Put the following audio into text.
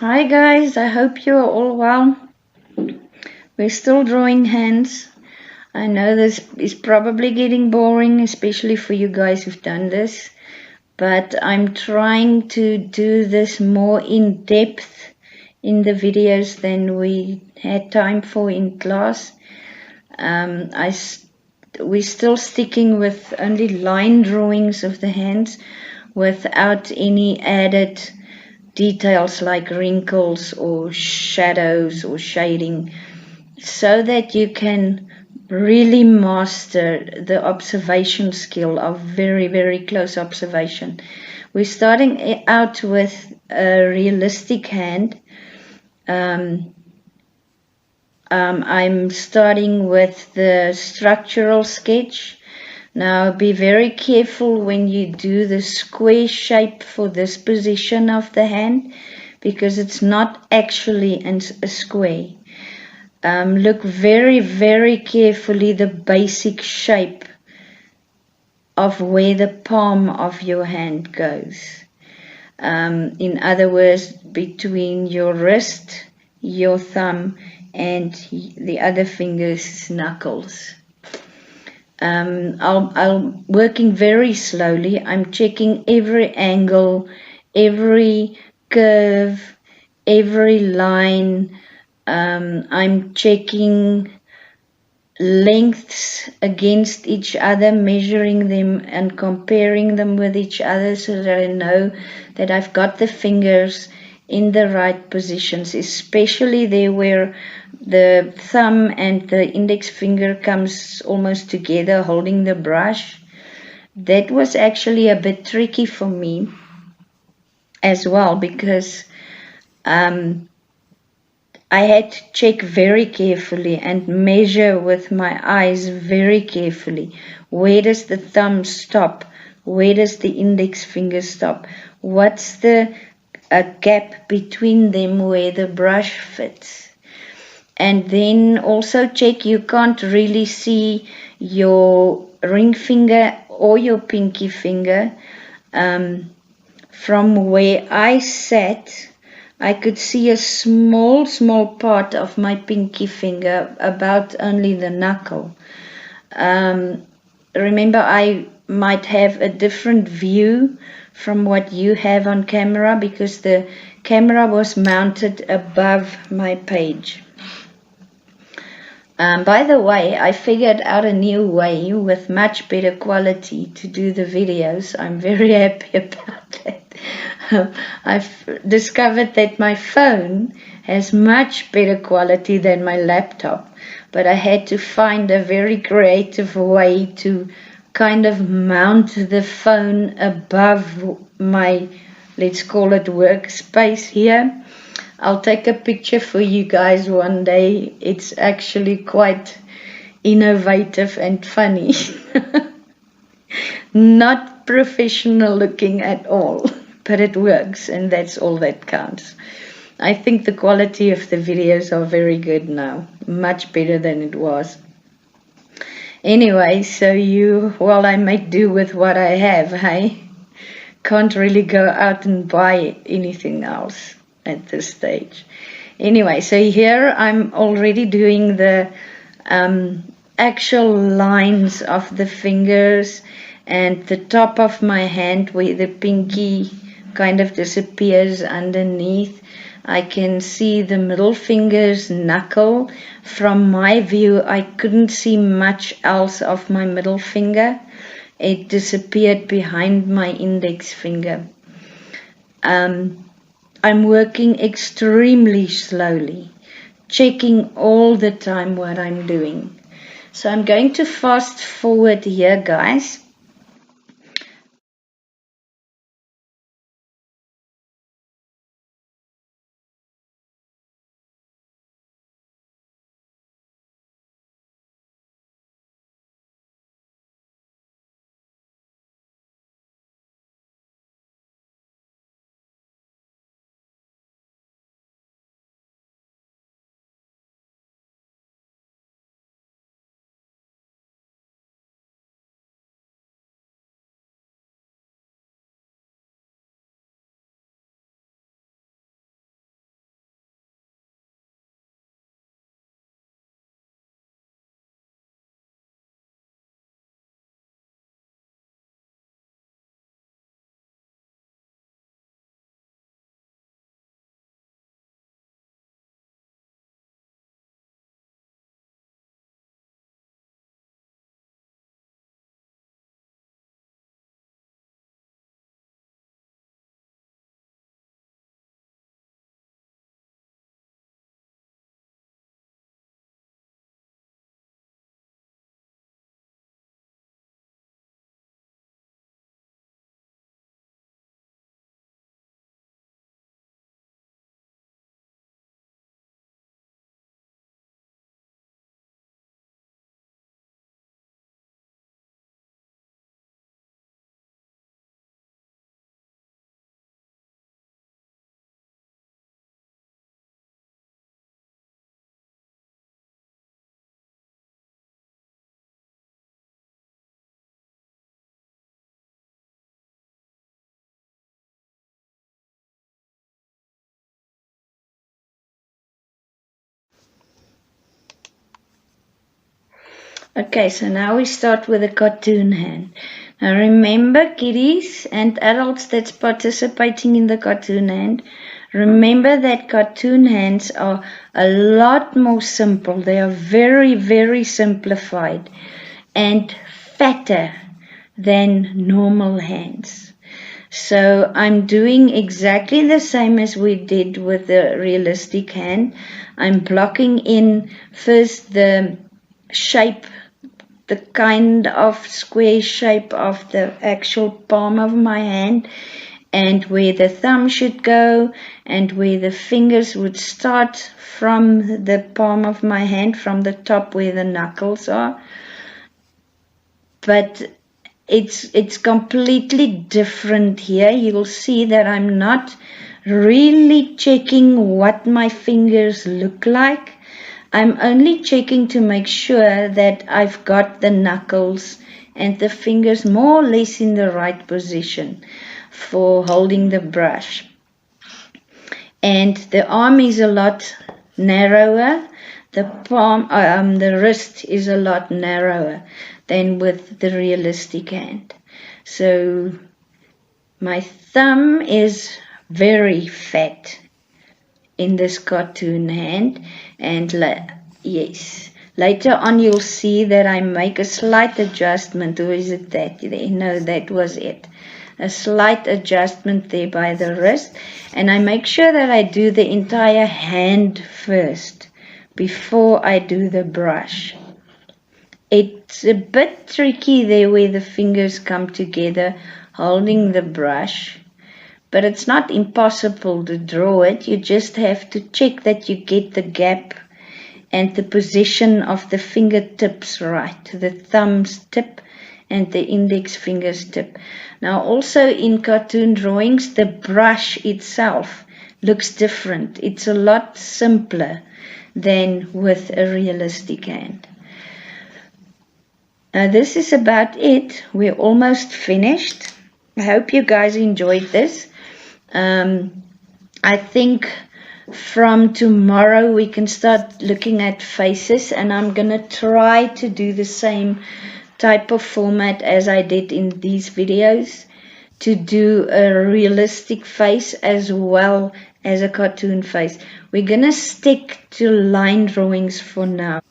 Hi guys, I hope you're all well. We're still drawing hands. I know this is probably getting boring, especially for you guys who've done this, but I'm trying to do this more in depth in the videos than we had time for in class. We're still sticking with only line drawings of the hands without any added details like wrinkles or shadows or shading, so that you can really master the observation skill of very, very close observation. We're starting out with a realistic hand. I'm starting with the structural sketch. Now be very careful when you do the square shape for this position of the hand, because it's not actually a square. Look very, very carefully the basic shape of where the palm of your hand goes. In other words, between your wrist, your thumb, and the other finger's knuckles. I'm working very slowly. I'm checking every angle, every curve, every line. I'm checking lengths against each other, measuring them and comparing them with each other so that I know that I've got the fingers in the right positions, especially there where the thumb and the index finger comes almost together holding the brush. That was actually a bit tricky for me as well, because I had to check very carefully and measure with my eyes very carefully. Where does the thumb stop? Where does the index finger stop? What's the gap between them where the brush fits? And then also check, you can't really see your ring finger or your pinky finger. From where I sat, I could see a small, small part of my pinky finger, about only the knuckle. Remember, I might have a different view from what you have on camera, because the camera was mounted above my page. By the way, I figured out a new way with much better quality to do the videos. I'm very happy about that. I've discovered that my phone has much better quality than my laptop, but I had to find a very creative way to kind of mount the phone above my, let's call it, workspace here. I'll take a picture for you guys one day. It's actually quite innovative and funny. Not professional looking at all, but it works, and that's all that counts. I think the quality of the videos are very good now, much better than it was. Anyway, well, I make do with what I have, hey? Can't really go out and buy anything else at this stage. Anyway, so here I'm already doing the actual lines of the fingers and the top of my hand where the pinky kind of disappears underneath. I can see the middle finger's knuckle. From my view, I couldn't see much else of my middle finger. It disappeared behind my index finger. I'm working extremely slowly, checking all the time what I'm doing. So I'm going to fast forward here, guys. Okay, so now we start with a cartoon hand. Now remember, kiddies and adults that's participating in the cartoon hand, remember that cartoon hands are a lot more simple. They are very, very simplified and fatter than normal hands. So I'm doing exactly the same as we did with the realistic hand. I'm blocking in first the shape, the kind of square shape of the actual palm of my hand, and where the thumb should go and where the fingers would start from the palm of my hand, from the top where the knuckles are. But it's completely different here. You'll see that I'm not really checking what my fingers look like. I'm only checking to make sure that I've got the knuckles and the fingers more or less in the right position for holding the brush. And the arm is a lot narrower. The palm, the wrist is a lot narrower than with the realistic hand. So my thumb is very fat in this cartoon hand, and yes, later on you'll see that I make a slight adjustment. Or is it that there? No, that was it. A slight adjustment there by the wrist, and I make sure that I do the entire hand first before I do the brush. It's a bit tricky there where the fingers come together holding the brush, but it's not impossible to draw it. You just have to check that you get the gap and the position of the fingertips right, the thumb's tip and the index finger's tip. Now also in cartoon drawings, the brush itself looks different. It's a lot simpler than with a realistic hand. Now this is about it. We're almost finished. I hope you guys enjoyed this. I think from tomorrow we can start looking at faces, and I'm gonna try to do the same type of format as I did in these videos, to do a realistic face as well as a cartoon face. We're gonna stick to line drawings for now.